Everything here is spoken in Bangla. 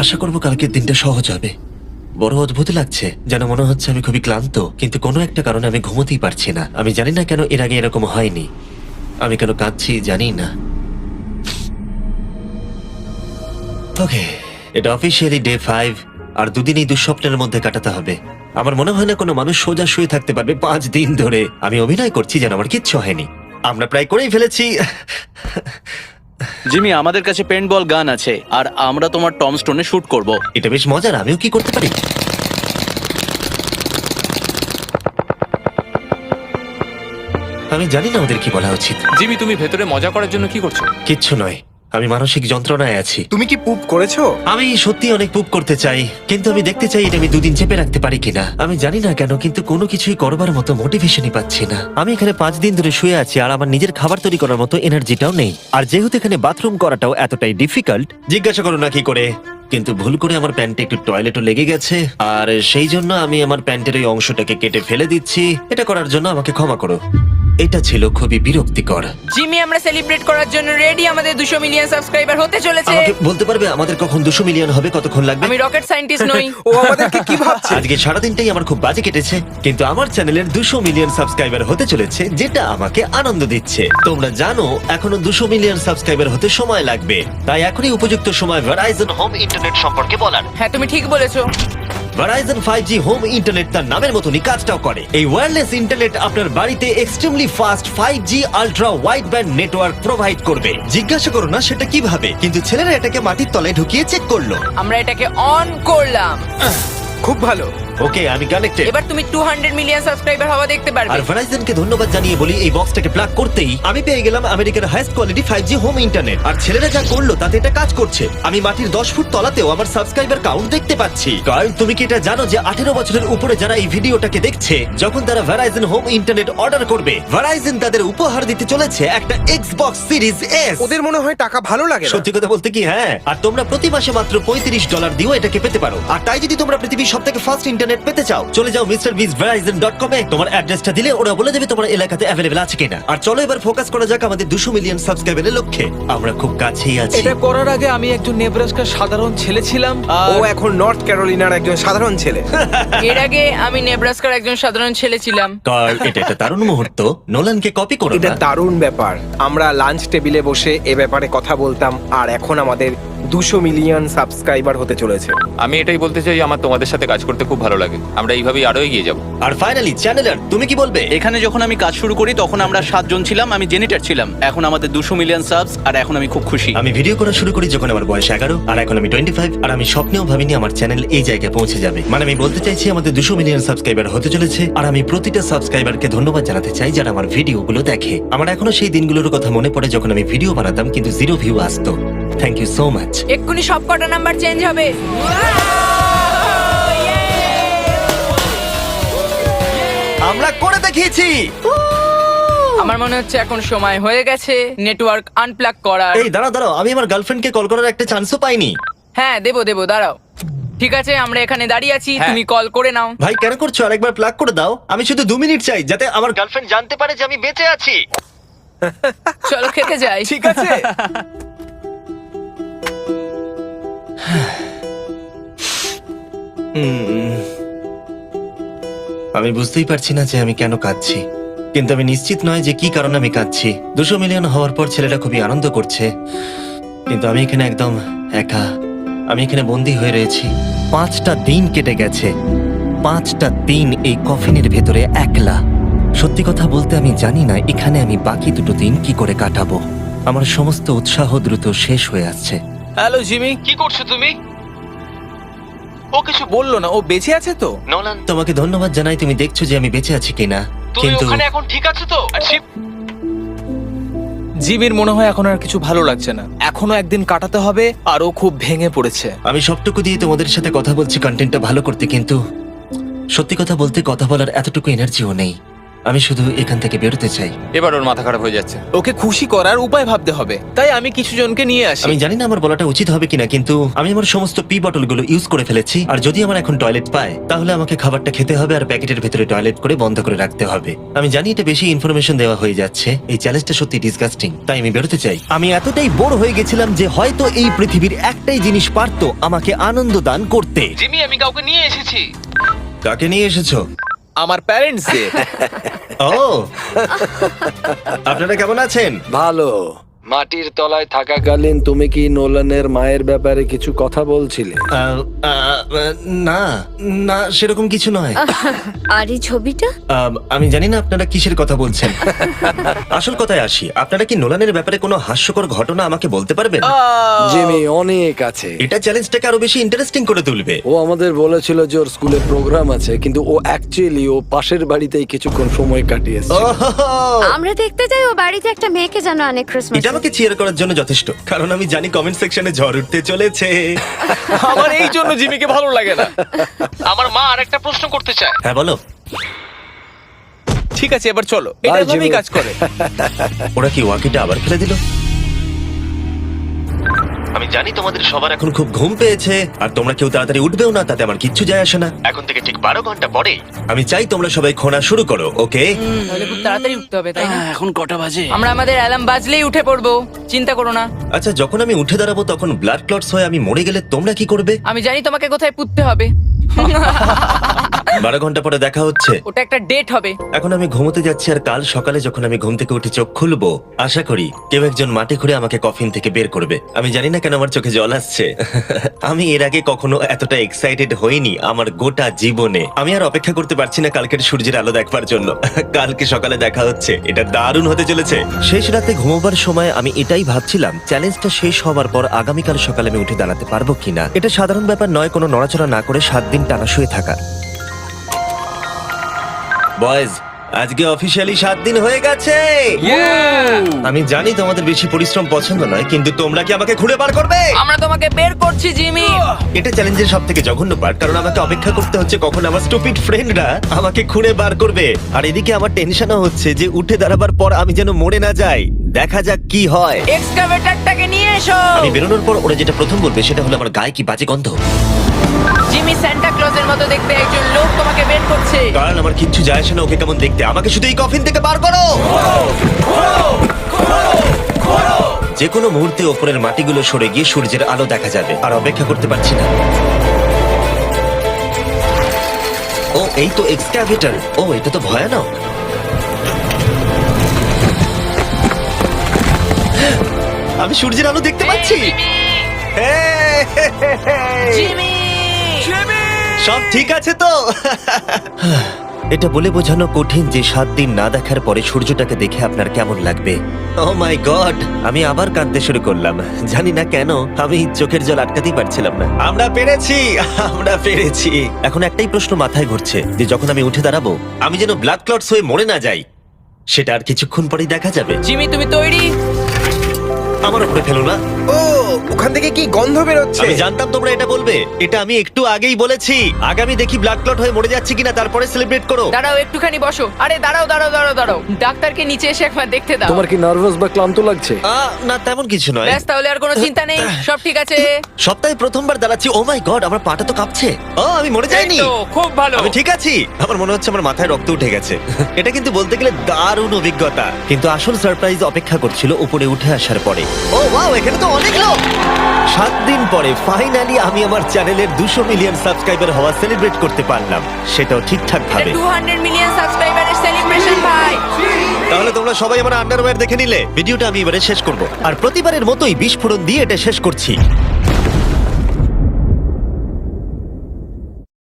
আশা করবো কালকের দিনটা সহজ হবে। বড় অদ্ভুত লাগছে, যেন মনে হচ্ছে আমি খুবই ক্লান্ত, কিন্তু কোনো একটা কারণে আমি ঘুমোতেই পারছি না। আমি জানি না কেন এর আগে এরকম হয়নি। আমি কেন কাঁদছি জানি না। ওকে, এটা অফিসিয়ালি ডে 5, আর দুদিন এই দুঃস্বপ্নের মধ্যে কাটাতে হবে। আমার মনে হয় না কোনো মানুষ সোজা শুয়ে থাকতে পারবে 5 দিন ধরে। আমি অভিনয় করছি যেন আমার কিচ্ছু হয়নি। আমরা প্রায় করেই ফেলেছি। জিমি, আমাদের কাছে পেন্টবল গান আছে আর আমরা তোমার টম স্টোনে শুট করব। এটা বেশ মজার, আমিও কি করতে পারি? আমি জানি না ওদের কি বলা উচিত। জিমি, তুমি ভেতরে মজা করার জন্য কি করছো? কিচ্ছু নয়, আমি মানসিক যন্ত্রণায় আছি। তুমি কি পুপ করেছো? আমি সত্যি অনেক পুপ করতে চাই, কিন্তু আমি দেখতে চাই এটা আমি 2 দিন চেপে রাখতে পারি কিনা। আমি জানি না কেন, কিন্তু কোনো কিছুই করবার মতো মোটিভেশনই পাচ্ছি না। আমি এখানে 5 দিন ধরে শুয়ে আছি আর আমার নিজের খাবার তৈরি করার মতো এনার্জিটাও নেই। আর যেহেতু এখানে বাথরুম করাটাও এতটাই ডিফিকাল্ট, জিজ্ঞাসা করো না কি করে, কিন্তু ভুল করে আমার প্যান্টে একটু টয়লেটও লেগে গেছে, আর সেই জন্য আমি আমার প্যান্টের ওই অংশটাকে কেটে ফেলে দিচ্ছি। এটা করার জন্য আমাকে ক্ষমা করো। এটা ছিল খুবই বিরক্তিকর। জিমি, আমরা সেলিব্রেট করার জন্য রেডি। আমাদের 200 মিলিয়ন সাবস্ক্রাইবার হতে চলেছে। আমাকে বলতে পারবে আমাদের কখন 200 মিলিয়ন হবে, কতক্ষণ লাগবে? আমি রকেট সায়েন্টিস্ট নই। ও আমাদেরকে কি ভাবছে? আজকে সারাদিনটাই আমার খুব বাজে কেটেছে, কিন্তু আমার চ্যানেলের 200 মিলিয়ন সাবস্ক্রাইবার হতে চলেছে, যেটা আমাকে আনন্দ দিচ্ছে। তোমরা জানো এখনো 200 মিলিয়ন সাবস্ক্রাইবার হতে সময় লাগবে, তাই এখনই উপযুক্ত সময় ভেরাইজন হোম ইন্টারনেট সম্পর্কে বলার। হ্যাঁ, তুমি ঠিক বলেছো। ভেরাইজন 5G হোম ইন্টারনেট তার নামের মতনই কাজটাও করে। এই ওয়্যারলেস ইন্টারনেট আপনার বাড়িতে extremely fast 5G ultra wide band network provide করবে। জিজ্ঞাসা করো না সেটা কিভাবে, কিন্তু ছেলেরা এটাকে মাটির তলায় ঢুকিয়ে চেক করলো। আমরা এটাকে অন করলাম। খুব ভালো। ওকে, আমি কানেক্টেড। এবার তুমি 200 মিলিয়ন সাবস্ক্রাইবার হওয়া দেখতে পারবে। আর ভেরাইজনকে ধন্যবাদ জানিয়ে বলি, এই বক্সটাকে প্লাগ করতেই আমি পেয়ে গেলাম আমেরিকার highest quality 5G home internet. আর ছেলেরা যা করলো তাতে এটা কাজ করছে। আমি মাটির 10 ফুট তলাতেও আমার সাবস্ক্রাইবার কাউন্ট দেখতে পাচ্ছি। কারণ তুমি কি এটা জানো যে 18 বছরের উপরে যারা এই ভিডিওটাকে দেখছে, যখন তারা ভেরাইজন হোম ইন্টারনেট অর্ডার করবে, ভেরাইজন তাদের উপহার দিতে চলেছে একটা Xbox Series S। ওদের মনে হয় টাকা ভালো লাগে না। সত্যি কথা বলতে কি, হ্যাঁ। আর তোমরা প্রতি মাসে মাত্র $35 দিয়েও এটাকে পেতে পারো। আর তাই যদি তোমরা পৃথিবীর সবথেকে ফাস্ট ইন্টারনেট পেতে চাও, চলে যাও MrBeastVerizon.com এ। তোমার অ্যাড্রেসটা দিলে ওরা বলে দেবে তোমার এলাকাতে অ্যাভেলেবল আছে কিনা। আর চলো এবার ফোকাস করা যাক আমাদের 200 মিলিয়ন সাবস্ক্রাইবারের লক্ষ্যে। আমরা খুব কাছেই আছি। এটা করার আগে আমি একজন নেব্রাস্কার সাধারণ ছেলে ছিলাম। ও এখন নর্থ ক্যারোলিনার একজন সাধারণ ছেলে। এর আগে আমি নেব্রাস্কার একজন সাধারণ ছেলে ছিলাম। কার্ল, এটা একটা দারুণ মুহূর্ত। নোলানকে কপি করো এটা না। দারুণ ব্যাপার। আমরা লাঞ্চ টেবিলে বসে এ ব্যাপারে কথা বলতাম, আর এখন আমাদের 200 মিলিয়ন সাবস্ক্রাইবার হতে চলেছে। আমি এটাই বলতে চাই, আমার তোমাদের সাথে কাজ করতে খুব ভালো লাগে। আমরা এইভাবেই আরো এগিয়ে যাব। আর ফাইনালি চ্যানেলার, তুমি কি বলবে? এখানে যখন আমি কাজ শুরু করি তখন আমরা 7 জন ছিলাম, আমি জেনিটার ছিলাম। এখন আমাদের 200 মিলিয়ন সাবস আর এখন আমি খুব খুশি। আমি ভিডিও করা শুরু করি যখন আমার বয়স 11, আর এখন আমি 25। আর আমি স্বপ্নেও ভাবিনি আমার চ্যানেল এই জায়গায় পৌঁছে যাবে। মানে আমি বলতে চাইছি আমাদের 200 মিলিয়ন সাবস্ক্রাইবার হতে চলেছে, আর আমি প্রতিটা সাবস্ক্রাইবারকে ধন্যবাদ জানাতে চাই যারা আমার ভিডিওগুলো দেখে। আমার এখনো সেই দিনগুলোর কথা মনে পড়ে যখন আমি ভিডিও বানাতাম কিন্তু 0 ভিউ আসতো। Thank you so much. এক্ষুনি সব কটা নাম্বার চেঞ্জ হবে। আমরা করে দেখিয়েছি। আমার মনে হচ্ছে এখন সময় হয়ে গেছে নেটওয়ার্ক আনপ্লাগ করার। এই দাঁড়াও দাঁড়াও, আমি আমার গার্লফ্রেন্ডকে কল করার একটা চান্সও পাইনি। হ্যাঁ, দেবো, দাঁড়াও। ঠিক আছে, আমরা এখানে দাঁড়িয়ে আছি, হ্যাঁ। তুমি কল করে নাও। ভাই কেন করছো? আরেকবার প্লাগ করে দাও। আমি শুধু 2 মিনিট চাই, যাতে আমার গার্লফ্রেন্ড জানতে পারে যে আমি বেঁচে আছি। চলো খেতে যাই। ঠিক আছে। আমি বুঝতেই পারছি না যে আমি কেন কাঁদছি, কিন্তু আমি নিশ্চিত নয় যে কি কারণে আমি কাঁদছি। 200 মিলিয়ন হওয়ার পর ছেলেটা খুবই আনন্দ করছে, কিন্তু আমি এখানে একদম একা। আমি এখানে বন্দী হয়ে রয়েছি। 5টা দিন কেটে গেছে, 5টা দিন এই কফিনের ভেতরে একলা। সত্যি কথা বলতে আমি জানি না এখানে আমি বাকি 2 দিন কি করে কাটাবো। আমার সমস্ত উৎসাহ দ্রুত শেষ হয়ে আসছে। হ্যালো জিমি, কি করছো তুমি? ও কিছু বললো না, ও বেঁচে আছে তো? নোলান, তোমাকে ধন্যবাদ জানাই, তুমি দেখছো যে আমি বেঁচে আছি কিনা। কিন্তু এখন ঠিক আছে তো? জিমির মনে হয় এখন আর কিছু ভালো লাগছে না। এখনো একদিন কাটাতে হবে আর ও খুব ভেঙে পড়েছে। আমি সবটুকু দিয়ে তোমাদের সাথে কথা বলছি কন্টেন্টটা ভালো করতে, কিন্তু সত্যি কথা বলতে কথা বলার এতটুকু এনার্জিও নেই। আমি শুধু এখান থেকে বেরোতে চাই। এবার ওর মাথা খারাপ হয়ে যাচ্ছে। ওকে খুশি করার উপায় ভাবতে হবে, তাই আমি কিছু জনকে নিয়ে আসি। আমি জানি না আমার বলাটা উচিত হবে কিনা, কিন্তু আমি আমার সমস্ত পি বটলগুলো ইউজ করে ফেলেছি। আর যদি আমার এখন টয়লেট পায় তাহলে আমাকে খাবারটা খেতে হবে আর প্যাকেটের ভেতরে টয়লেট করে বন্ধ করে রাখতে হবে। আমি জানি এটা বেশি ইনফরমেশন দেওয়া হয়ে যাচ্ছে, এই চ্যালেঞ্জটা সত্যি ডিসগাস্টিং, তাই আমি বেরোতে চাই। আমি এতটাই বোর হয়ে গেছিলাম যে হয়তো এই পৃথিবীর একটাই জিনিস পারতো আমাকে আনন্দ দান করতে। জিমি, আমি কাউকে নিয়ে এসেছি। কাকে নিয়ে এসেছো? আমার প্যারেন্টসদের। ও, আপনারা কেমন আছেন? ভালো। মাটির তলায় থাকাকালীন তুমি কি নোলানের মায়ের ব্যাপারে কিছু কথা বলছিলে? না না, সেরকম কিছু নয়। আর এই ছবিটা? আমি জানি না আপনারা কিসের কথা বলছেন। আসল কথায় আসি, আপনারা কি নোলানের ব্যাপারে কোনো হাস্যকর ঘটনা আমাকে বলতে পারবেন? জিমি, অনেক আছে। এটা চ্যালেঞ্জটাকে আরো বেশি ইন্টারেস্টিং করে তুলবে। ও আমাদের বলেছিল যে ওর স্কুলে প্রোগ্রাম আছে, কিন্তু ও অ্যাকচুয়ালি ও পাশের বাড়িতেই কিছুক্ষণ সময় কাটিয়েছে। আমরা দেখতে যাই ও বাড়িতে একটা মেয়েকে জানো অনেক ক্রিসমাস। এটা আমাকে চিয়ার করার জন্য যথেষ্ট, কারণ আমি জানি কমেন্ট সেকশনে ঝড় উঠতে চলেছে। আমার এই জন্য জিমিকে ভালো লাগে না। আমার মা আরেকটা প্রশ্ন করতে চায়। হ্যাঁ বলো। ঠিক আছে, এবার চলো, এটা Bye, এভাবেই জিমি। কাজ করে। ওরা কি ওয়াকিটা আবার ফেলে দিল? আমি জানি তোমাদের সবার এখন খুব ঘুম পেয়েছে আর তোমরা কেউ তাড়াতাড়ি উঠবেও না, তাতে আমার কিচ্ছু যায় আসে না। এখন থেকে ঠিক 12 ঘন্টা পরে আমি চাই তোমরা সবাই খোঁড়া শুরু করো, ওকে? তাহলে খুব তাড়াতাড়ি উঠতে হবে, তাই না? এখন কটা বাজে? আমরা আমাদের অ্যালার্ম বাজলেই উঠে পড়বো, চিন্তা করো না। আচ্ছা, যখন আমি উঠে দাঁড়াবো তখন ব্লাড ক্লটস হয়ে আমি মরে গেলে তোমরা কি করবে? আমি জানি তোমাকে কোথায় পুঁততে হবে। 12 ঘন্টা পরে দেখা হচ্ছে। ওটা একটা ডেট হবে। এখন আমি ঘুমোতে যাচ্ছি আর কাল সকালে যখন আমি ঘুম থেকে উঠে চোখ খুলবো আশা করি কেউ একজন মাটি খুঁড়ে আমাকে কফিন থেকে বের করবে। আমি জানি না কেন আমার চোখে জল আসছে। আমি এর আগে কখনো এতটা এক্সাইটেড হইনি আমার গোটা জীবনে। আমি আর অপেক্ষা করতে পারছি না কালকের সূর্যের আলো দেখবার জন্য। কালকে সকালে দেখা হচ্ছে, এটা দারুণ হতে চলেছে। শেষ রাতে ঘুমোবার সময় আমি এটাই ভাবছিলাম, চ্যালেঞ্জটা শেষ হবার পর আগামীকাল সকালে আমি উঠে দাঁড়াতে পারবো কিনা। এটা সাধারণ ব্যাপার নয় কোনো নড়াচড়া না করে 7 দিন টানা শুয়ে থাকা। বয়েজ, আজকে অফিসিয়ালি 7 দিন হয়ে গেছে। আমি জানি তোমাদের বেশি পরিশ্রম পছন্দ নয়, কিন্তু তোমরা কি আমাকে খুঁড়ে বার করবে? আমরা তোমাকে বের করছি, জিমি। এটা চ্যালেঞ্জের সব থেকে জঘন্য পার্ট, কারণ আমাকে অপেক্ষা করতে হচ্ছে কখন আমার স্টুপিড ফ্রেন্ডরা আমাকে খুঁড়ে বার করবে। আর এদিকে আমার টেনশনও হচ্ছে যে উঠে দাঁড়াবার পর আমি যেন মরে না যাই। দেখা যাক কি হয়। এক্সকাভেটরটাকে নিয়ে এসো। আমি বেরোনোর পর ওরা যেটা প্রথম বলবে সেটা হলো আমার গায়ে কি বাজে গন্ধ। জিমি, সান্টা ক্লজের মতো দেখতে একজন লোক তোমাকে বের করছে। কারণ আমার কিচ্ছু যায় আসে না ওকে কেমন দেখতে, আমাকে শুধু এই কফিন থেকে বার করো। যে কোনো মুহূর্তে ওপরের মাটিগুলো সরে গিয়ে সূর্যের আলো দেখা যাবে, আর অপেক্ষা করতে পারছি না। ও, এই তো এক্সক্যাভেটর। ও, এটা তো ভয়ানক। আমি সূর্যের আলো দেখতে পাচ্ছি। জিমি! সব ঠিক আছে তো? এটা বলে বোঝানো কঠিন যে 7 দিন না দেখার পরে সূর্যটাকে দেখে আপনার কেমন লাগবে। ও মাই গড, আমি আবার কাঁদতে শুরু করলাম। জানি না কেন, আমি চোখের জল আটকাতেই পারছিলাম না। আমরা পেরেছি, আমরা পেরেছি। এখন একটাই প্রশ্ন মাথায় ঘুরছে যে যখন আমি উঠে দাঁড়াবো আমি যেন ব্লাড ক্লটস হয়ে মরে না যাই। সেটা আর কিছুক্ষণ পরেই দেখা যাবে। জিমি, তুমি তৈরি? আমার উপরে ফেলো না। ও, ওখান থেকে কি গন্ধ বেরোচ্ছে? আমি জানতাম তোমরা এটা বলবে। এটা আমি একটু আগেই বলেছি। আগামী দেখি ব্লাড ক্লট হয়ে মরে যাচ্ছে কিনা, তারপরে সেলিব্রেট করো। দাঁড়াও, একটুখানি বসো। আরে দাঁড়াও দাঁড়াও দাঁড়াও দাঁড়াও, ডাক্তারকে নিচে এসে একবার দেখতে দাও। তোমার কি নার্ভাস বা ক্লান্ত লাগছে? না, তেমন কিছু নয়। ব্যাস, তাহলে আর কোনো চিন্তা নেই, সব ঠিক আছে। সপ্তাহে প্রথমবার দাঁড়াচ্ছি। ও মাই গড, আমার পাটা তো কাঁপছে। ও, আমি মরে যাইনি। এই তো, খুব ভালো। আমি ঠিক আছি। আমার মনে হচ্ছে আমার মাথায় রক্ত উঠে গেছে। এটা কিন্তু বলতে গেলে দারুণ অভিজ্ঞতা। কিন্তু আসল সারপ্রাইজ অপেক্ষা করছিল উপরে উঠে আসার পরে। ও ওয়াও, এখানে তো অনেক লোক। 7 দিন পরে ফাইনালি আমি আমার চ্যানেলের 200 মিলিয়ন সাবস্ক্রাইবার হওয়া সেলিব্রেট করতে পারলাম, সেটাও ঠিকঠাক ভাবে। 200 মিলিয়ন সাবস্ক্রাইবারের সেলিব্রেশন, ভাই। তাহলে তোমরা সবাই আমার আন্ডারওয়্যার দেখে নিলে। ভিডিওটা আমি এবারে শেষ করব, আর প্রতিবারের মতোই বিস্ফোরণ দিয়ে এটা শেষ করছি।